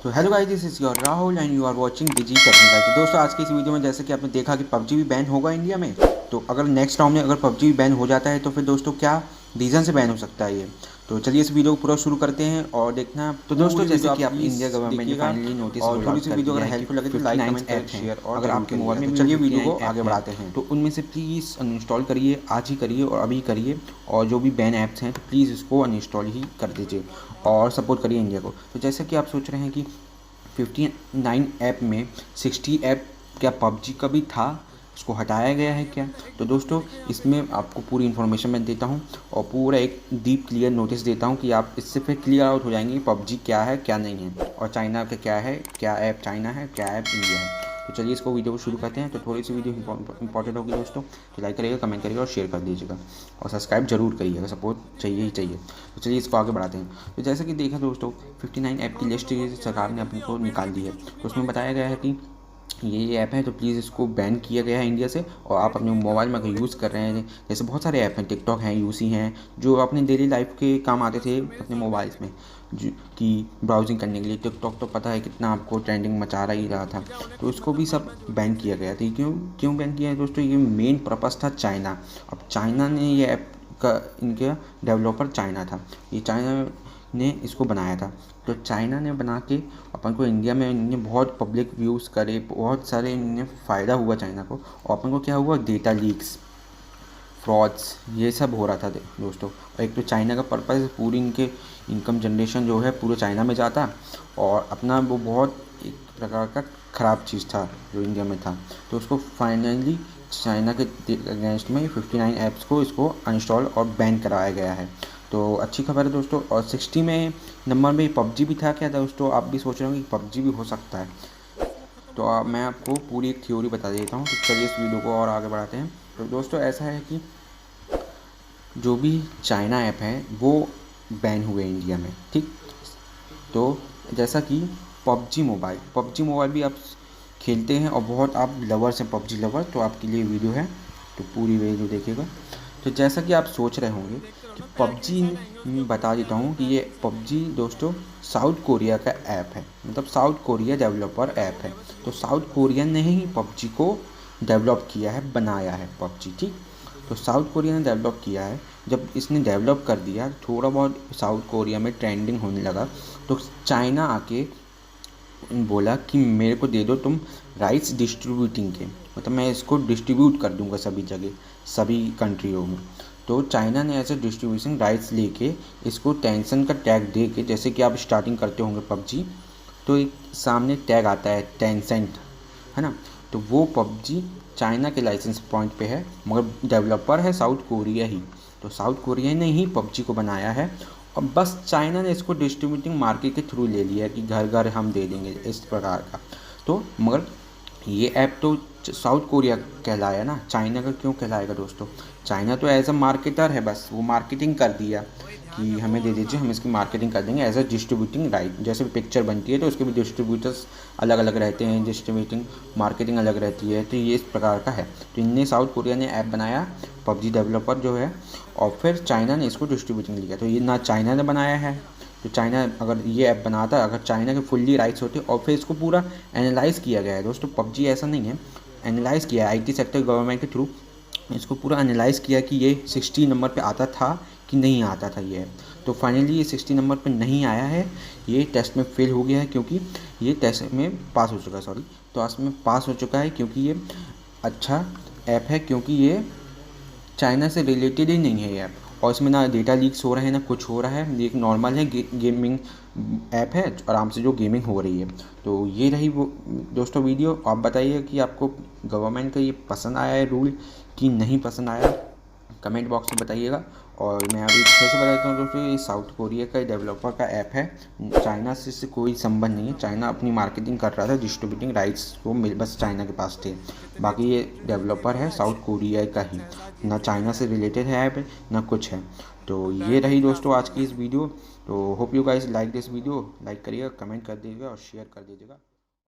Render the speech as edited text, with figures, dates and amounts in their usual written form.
तो hello guys, this is your Rahul and you are watching Digi Technical. तो दोस्तों आज की इस वीडियो में जैसे कि आपने देखा कि पबजी भी बैन होगा इंडिया में। तो अगर नेक्स्ट राउंड में अगर पबजी भी बैन हो जाता है तो फिर दोस्तों क्या रीज़न से बैन हो सकता है ये। तो चलिए इस वीडियो को पूरा शुरू करते हैं और देखना। तो दोस्तों जैसे कि आप इंडिया गवर्नमेंट ने फाइनली नोटिस और थोड़ी सी वीडियो अगर हेल्पफुल लगे तो लाइक कमेंट करें, शेयर और अगर आपके मोबाइल में। तो चलिए वीडियो को आगे बढ़ाते हैं। तो उनमें से प्लीज़ अनइंस्टॉल करिए, आज ही करिए और अभी करिए। और जो भी बैन ऐप्स हैं तो प्लीज़ इसको अनइंस्टॉल ही कर दीजिए और सपोर्ट करिए इंडिया को। तो जैसे कि आप सोच रहे हैं कि 59 ऐप में 60 ऐप क्या पबजी का भी था, उसको हटाया गया है क्या? तो दोस्तों इसमें आपको पूरी इन्फॉर्मेशन मैं देता हूँ और पूरा एक डीप क्लियर नोटिस देता हूँ कि आप इससे फिर क्लियर आउट हो जाएंगे पबजी क्या है क्या नहीं है और चाइना का क्या है, क्या ऐप चाइना है, क्या ऐप इंडिया है। तो चलिए इसको वीडियो को शुरू करते हैं। तो थोड़ी सी वीडियो इंपॉर्टेंट होगी दोस्तों, तो लाइक करिएगा, कमेंट करिएगा और शेयर कर दीजिएगा और सब्सक्राइब जरूर करिएगा, सपोर्ट चाहिए ही चाहिए। तो चलिए इसको आगे बढ़ाते हैं। तो जैसे कि देखा दोस्तों 59 ऐप की लिस्ट सरकार ने अपने को निकाल दी है। तो उसमें बताया गया है कि ये ऐप है तो प्लीज़ इसको बैन किया गया है इंडिया से। और आप अपने मोबाइल में अगर यूज़ कर रहे हैं, जैसे बहुत सारे ऐप हैं, टिकटॉक हैं, यूसी हैं, जो अपने डेली लाइफ के काम आते थे अपने मोबाइल्स में कि ब्राउजिंग करने के लिए। टिकटॉक तो पता है कितना आपको ट्रेंडिंग मचा ही रहा था, तो इसको भी सब बैन किया गया था। क्यों क्यों बैन किया है दोस्तों? ये मेन पर्पज़ था चाइना। अब चाइना ने ये ऐप का, इनका डेवलपर चाइना था, ये चाइना ने इसको बनाया था। तो चाइना ने बना के अपन को इंडिया में इन्होंने बहुत पब्लिक व्यूज़ करे, बहुत सारे इन्हें फ़ायदा हुआ चाइना को। और अपन को क्या हुआ, डेटा लीक्स, फ्रॉड्स, ये सब हो रहा था दोस्तों। और एक तो चाइना का पर्पज़ पूरी इनके इनकम जनरेशन जो है पूरे चाइना में जाता और अपना वो बहुत एक प्रकार का ख़राब चीज़ था जो इंडिया में था। तो उसको फाइनली चाइना के अगेंस्ट में 59 ऐप्स को इसको अनइंस्टॉल और बैन कराया गया है। तो अच्छी खबर है दोस्तों। और 60 में नंबर में पबजी भी था क्या दोस्तों? आप भी सोच रहे हो कि पबजी भी हो सकता है। तो मैं आपको पूरी एक थ्योरी बता देता हूँ। तो चलिए इस वीडियो को और आगे बढ़ाते हैं। तो दोस्तों ऐसा है कि जो भी चाइना ऐप है वो बैन हुए इंडिया में, ठीक। तो जैसा कि पबजी मोबाइल भी आप खेलते हैं और बहुत आप लवर्स हैं, पबजी लवर, तो आपके लिए वीडियो है, तो पूरी वीडियो देखिएगा। तो जैसा कि आप सोच रहे होंगे कि पबजी, बता देता हूँ कि ये पबजी दोस्तों साउथ कोरिया का ऐप है, मतलब साउथ कोरिया डेवलपर ऐप है। तो साउथ कोरिया ने ही पबजी को डेवलप किया है, बनाया है पबजी, ठीक। तो साउथ कोरिया ने डेवलप किया है। जब इसने डेवलप कर दिया, थोड़ा बहुत साउथ कोरिया में ट्रेंडिंग होने लगा, तो चाइना आके बोला कि मेरे को दे दो तुम राइट्स डिस्ट्रीब्यूटिंग के, मतलब मैं इसको डिस्ट्रीब्यूट कर दूंगा सभी जगह, सभी कंट्रियों में। तो चाइना ने ऐसे डिस्ट्रीब्यूशन राइट्स लेके इसको टेंशन का टैग दे के, जैसे कि आप स्टार्टिंग करते होंगे पबजी तो एक सामने टैग आता है टेंसेंट, है ना। तो वो पबजी चाइना के लाइसेंस पॉइंट पे है, मगर डेवलपर है साउथ कोरिया ही। तो साउथ कोरिया ने ही पबजी को बनाया है और बस चाइना ने इसको डिस्ट्रीब्यूटिंग मार्केट के थ्रू ले लिया है कि घर घर हम दे देंगे इस प्रकार का। तो मगर ये ऐप तो साउथ कोरिया कहलाया ना, चाइना का क्यों कहलाएगा दोस्तों? चाइना तो एज अ मार्केटर है, बस वो मार्केटिंग कर दिया कि हमें दे दीजिए, हम इसकी मार्केटिंग कर देंगे एज अ डिस्ट्रीब्यूटिंग राइट। जैसे पिक्चर बनती है तो उसके भी डिस्ट्रीब्यूटर्स अलग अलग रहते हैं, डिस्ट्रीब्यूटिंग मार्केटिंग अलग रहती है। तो ये इस प्रकार का है। तो इनने साउथ कोरिया ने ऐप बनाया, पबजी डेवलपर जो है, और फिर चाइना ने इसको डिस्ट्रीब्यूटिंग लिया। तो ये ना चाइना ने बनाया है, तो चाइना अगर ये ऐप बनाता, अगर चाइना के फुल्ली राइट्स होते, और फिर इसको पूरा एनालाइज़ किया गया है दोस्तों। पबजी ऐसा नहीं है, एनालाइज़ किया है आईटी सेक्टर गवर्नमेंट के थ्रू, इसको पूरा एनालाइज़ किया कि ये 60 नंबर पे आता था कि नहीं आता था ये। तो फाइनली ये 60 नंबर पे नहीं आया है, ये टेस्ट में फेल हो गया है, क्योंकि ये टेस्ट में पास हो चुका है, सॉरी, तो इसमें पास हो चुका है क्योंकि ये अच्छा ऐप है, क्योंकि ये चाइना से रिलेटेड ही नहीं है ये ऐप। और इसमें ना डेटा लीक्स हो रहे हैं ना कुछ हो रहा है, ये एक नॉर्मल है, गेमिंग ऐप है, आराम से जो गेमिंग हो रही है। तो ये रही वो दोस्तों वीडियो। आप बताइए कि आपको गवर्नमेंट का ये पसंद आया है रूल कि नहीं पसंद आया, कमेंट बॉक्स में बताइएगा। और मैं अभी फिर से बता देता हूँ दोस्तों, ये साउथ कोरिया का डेवलपर का ऐप है, चाइना से इससे कोई संबंध नहीं है। चाइना अपनी मार्केटिंग कर रहा था, डिस्ट्रीब्यूटिंग राइट्स वो बस चाइना के पास थे, बाकी ये डेवलपर है साउथ कोरिया का ही, ना चाइना से रिलेटेड है ऐप, ना कुछ है। तो ये रही दोस्तों आज की इस वीडियो। तो hope you guys like this video, like करिएगा, कमेंट कर दीजिएगा और शेयर कर दीजिएगा।